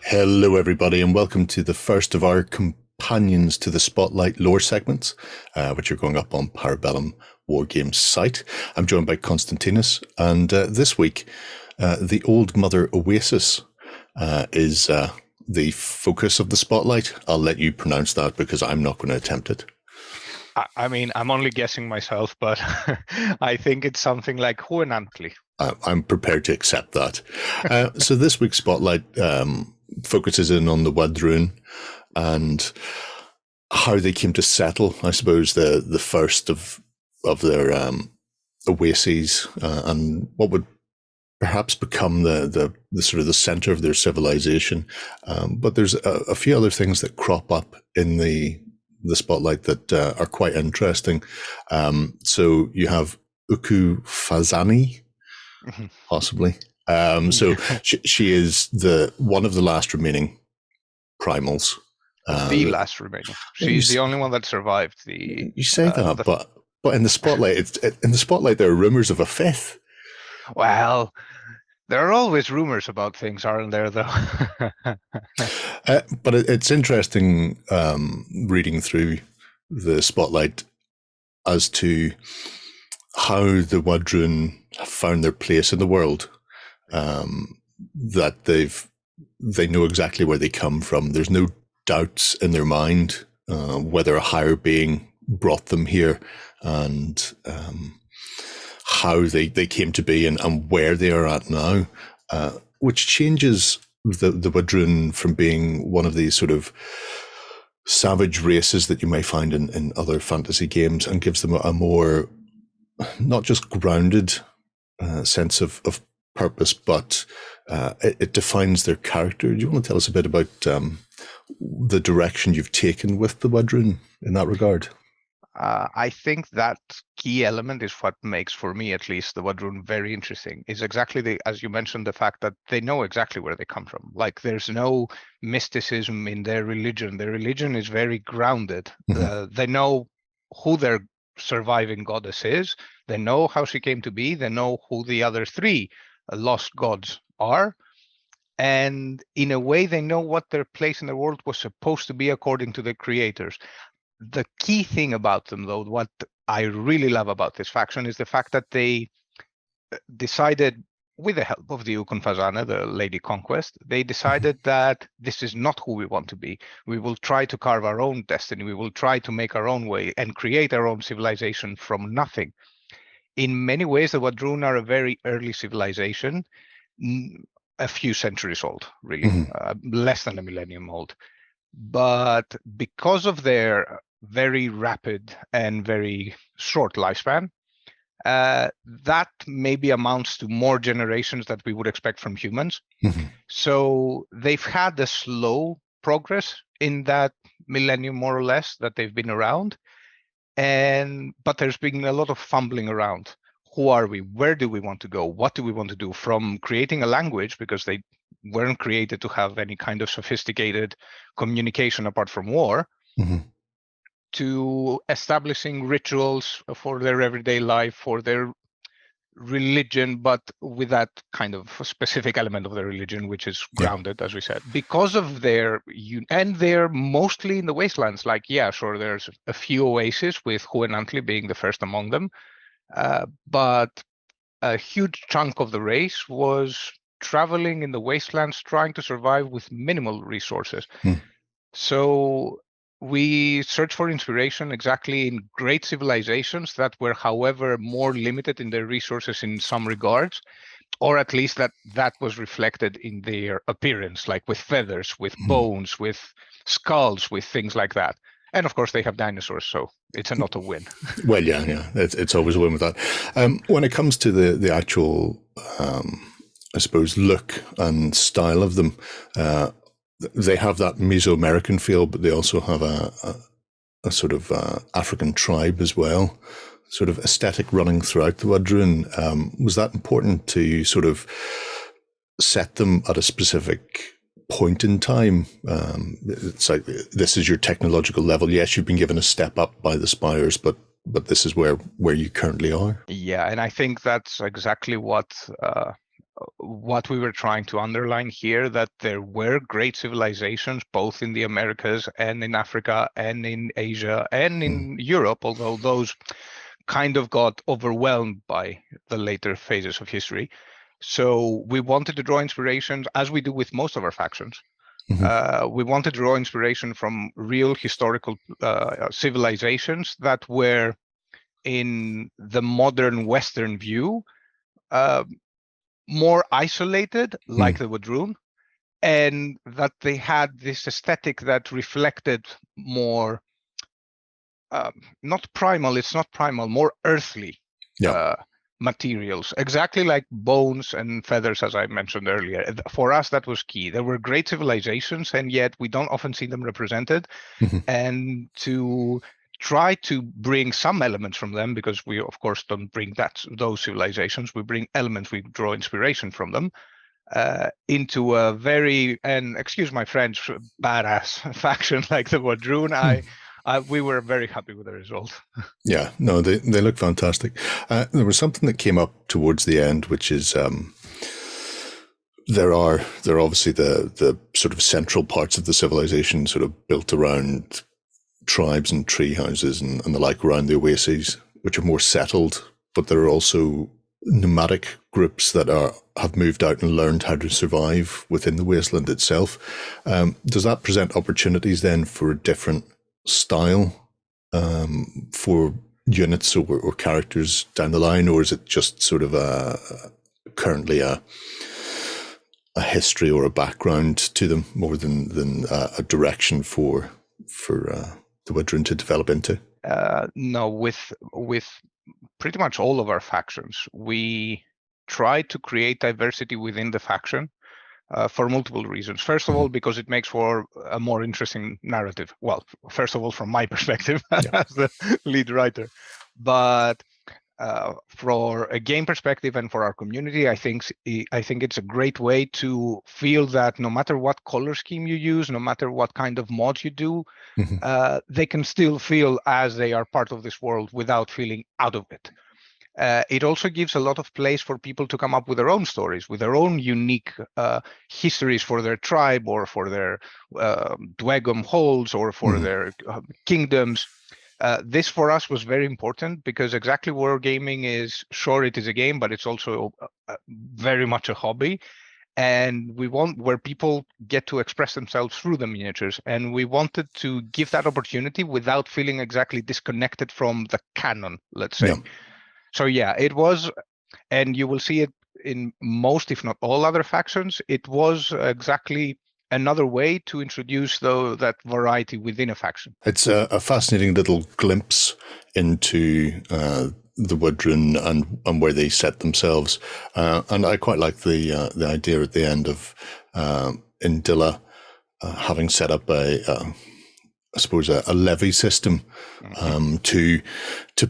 Hello, everybody, and welcome to the first of our companions to the Spotlight lore segments, which are going up on Para Bellum Wargames site. I'm joined by Konstantinos, and this week, the Old Mother Oasis is the focus of the Spotlight. I'll let you pronounce that because I'm not going to attempt it. I mean, I'm only guessing myself, but I think it's something like Huenantli. I'm prepared to accept that. So this week's Spotlight focuses in on the Wadrune and how they came to settle, I suppose, the first of their oases and what would perhaps become the sort of the center of their civilization. But there's a few other things that crop up in the Spotlight that are quite interesting. So you have Uku Fazani, possibly. So she is one of the last remaining primals. The last remaining. She's the only one that survived. You say that, but in the Spotlight, in the Spotlight, there are rumors of a fifth. Well, there are always rumors about things, aren't there? Though. But it's interesting reading through the Spotlight as to how the Wadrune have found their place in the world. That they know exactly where they come from. There's no doubts in their mind whether a higher being brought them here and how they came to be and where they are at now, which changes the Wadrune from being one of these sort of savage races that you may find in other fantasy games and gives them a more not just grounded sense of purpose, but it defines their character. Do you want to tell us a bit about the direction you've taken with the Wadrune in that regard? I think that key element is what makes, for me at least, the Wadrune very interesting. Is exactly as you mentioned, the fact that they know exactly where they come from. Like there's no mysticism in their religion. Their religion is very grounded. Mm-hmm. They know who their surviving goddess is. They know how she came to be. They know who the other three lost gods are. And in a way, they know what their place in the world was supposed to be according to the creators. The key thing about them, though, what I really love about this faction is the fact that they decided, with the help of the Ukun Fazana, the Lady Conquest, they decided that this is not who we want to be. We will try to carve our own destiny. We will try to make our own way and create our own civilization from nothing. In many ways, the Wadrune are a very early civilization, a few centuries old, really, less than a millennium old. But because of their very rapid and very short lifespan, that maybe amounts to more generations that we would expect from humans. So they've had a slow progress in that millennium, more or less, that they've been around. But there's been a lot of fumbling around. Who are we? Where do we want to go? What do we want to do? From creating a language, because they weren't created to have any kind of sophisticated communication apart from war, to establishing rituals for their everyday life, for their religion, but with that kind of specific element of their religion, which is grounded, as we said, because of and they're mostly in the wastelands. Like, yeah, sure, there's a few oases, with Huenantli being the first among them, but a huge chunk of the race was traveling in the wastelands, trying to survive with minimal resources. So we search for inspiration exactly in great civilizations that were, however, more limited in their resources in some regards, or at least that was reflected in their appearance, like with feathers, with bones, with skulls, with things like that. And of course, they have dinosaurs, so it's not a win. Well, yeah, it's always a win with that. When it comes to the actual, I suppose, look and style of them, they have that Mesoamerican feel, but they also have a sort of African tribe as well, sort of aesthetic running throughout the Wadrune. Was that important to sort of set them at a specific point in time? It's like, this is your technological level. Yes, you've been given a step up by the Spires, but this is where you currently are. Yeah, and I think that's exactly what what we were trying to underline here, that there were great civilizations both in the Americas and in Africa and in Asia and in Europe, although those kind of got overwhelmed by the later phases of history. So we wanted to draw inspirations, as we do with most of our factions. We wanted to draw inspiration from real historical civilizations that were, in the modern Western view, more isolated, like the Wadrune, and that they had this aesthetic that reflected more, not primal, it's not primal, more earthly materials, exactly like bones and feathers, as I mentioned earlier. For us, that was key. There were great civilizations, and yet we don't often see them represented. And to try to bring some elements from them, because we, of course, don't bring those civilizations, we bring elements, we draw inspiration from them, into a very, and excuse my French, badass faction like the Wadrune. We were very happy with the result. Yeah, no, they look fantastic. There was something that came up towards the end, which is there are obviously the sort of central parts of the civilization sort of built around tribes and tree houses and the like around the oases, which are more settled, but there are also nomadic groups that have moved out and learned how to survive within the wasteland itself. Does that present opportunities then for a different style for units or characters down the line, or is it just sort of currently a history or a background to them more than a direction for the Wadrune to develop into? No, with pretty much all of our factions, we try to create diversity within the faction for multiple reasons. First of all, because it makes for a more interesting narrative. Well, first of all, from my perspective as the lead writer, but for a game perspective and for our community, I think it's a great way to feel that no matter what color scheme you use, no matter what kind of mod you do, they can still feel as they are part of this world without feeling out of it. It also gives a lot of place for people to come up with their own stories, with their own unique histories for their tribe or for their Dwegum holds or for their kingdoms. This for us was very important because exactly wargaming is, sure, it is a game, but it's also very much a hobby. And we want where people get to express themselves through the miniatures. And we wanted to give that opportunity without feeling exactly disconnected from the canon, let's say. So yeah, it was, and you will see it in most, if not all other factions, it was exactly another way to introduce that variety within a faction. It's a fascinating little glimpse into the Wadrune and where they set themselves. And I quite like the idea at the end of Indilla having set up I suppose a levy system to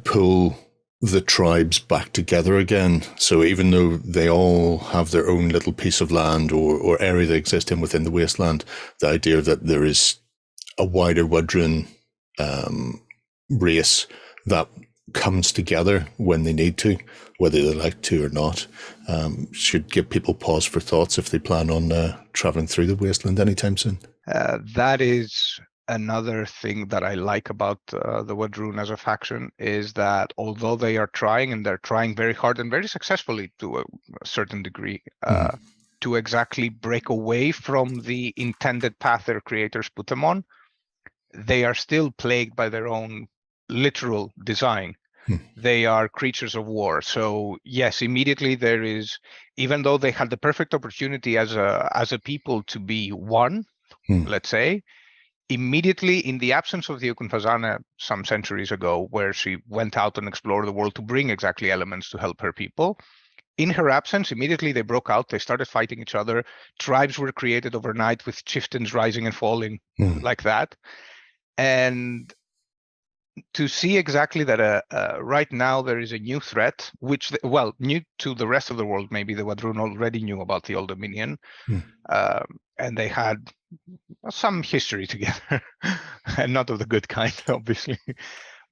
pull the tribes back together again. So even though they all have their own little piece of land or area they exist in within the wasteland, the idea that there is a wider Wadrune race that comes together when they need to, whether they like to or not, should give people pause for thoughts if they plan on traveling through the wasteland anytime soon. That is another thing that I like about the Wadrune as a faction, is that although they are trying, and they're trying very hard and very successfully to a certain degree, to exactly break away from the intended path their creators put them on, they are still plagued by their own literal design. They are creatures of war. So yes, immediately there is, even though they had the perfect opportunity as a people to be one, let's say, immediately in the absence of the Okunfazana some centuries ago, where she went out and explored the world to bring exactly elements to help her people, in her absence, immediately they broke out, they started fighting each other, tribes were created overnight with chieftains rising and falling like that. And to see exactly that right now there is a new threat, which, new to the rest of the world, maybe the Wadrune already knew about the Old Dominion, and they had some history together, and not of the good kind, obviously.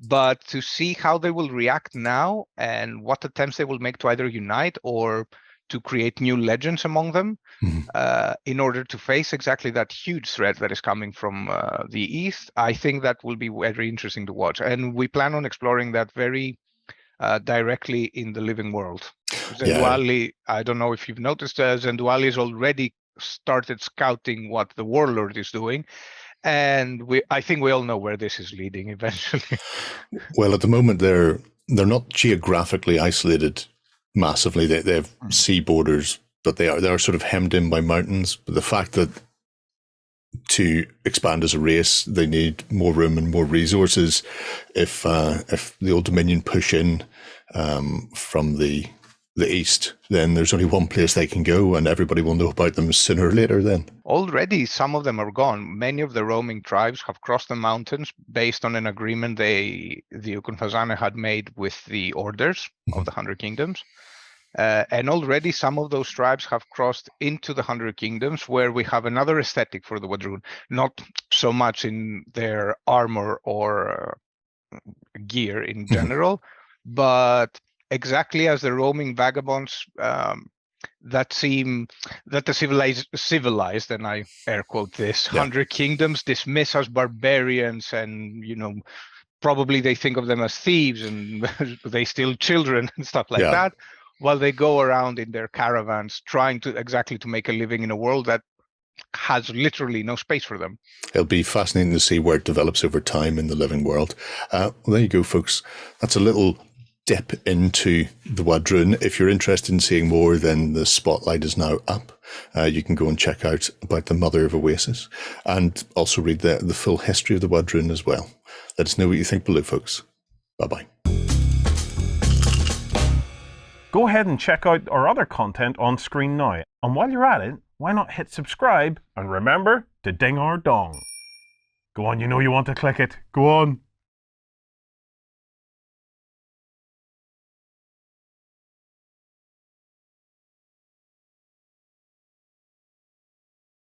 But to see how they will react now and what attempts they will make to either unite or to create new legends among them Mhm. in order to face exactly that huge threat that is coming from the east. I think that will be very interesting to watch, and we plan on exploring that very directly in the living world. Yeah, Zenduali, I don't know if you've noticed, Zenduali has already started scouting what the warlord is doing, and I think we all know where this is leading eventually. well, at the moment they're not geographically isolated massively. They have sea borders, but they are sort of hemmed in by mountains. But the fact that to expand as a race, they need more room and more resources. If the Old Dominion push in from the east, then there's only one place they can go, and everybody will know about them sooner or later. Then Already, some of them are gone. Many of the roaming tribes have crossed the mountains based on an agreement the Ukunfazane had made with the orders of the 100 Kingdoms. And already some of those tribes have crossed into the 100 Kingdoms, where we have another aesthetic for the Wadrune, not so much in their armor or gear in general, but exactly as the roaming vagabonds that seem that the civilized, and I air quote this, yeah, 100 Kingdoms dismiss as barbarians, and probably they think of them as thieves and they steal children and stuff like yeah. that, while they go around in their caravans trying to make a living in a world that has literally no space for them. It'll be fascinating to see where it develops over time in the living world. Well, there you go, folks. That's a little dip into the Wadrune. If you're interested in seeing more, then the spotlight is now up. You can go and check out about the Mother of Oasis and also read the full history of the Wadrune as well. Let us know what you think below, folks. Bye-bye. Go ahead and check out our other content on screen now. And while you're at it, why not hit subscribe and remember to ding our dong. Go on, you know you want to click it. Go on.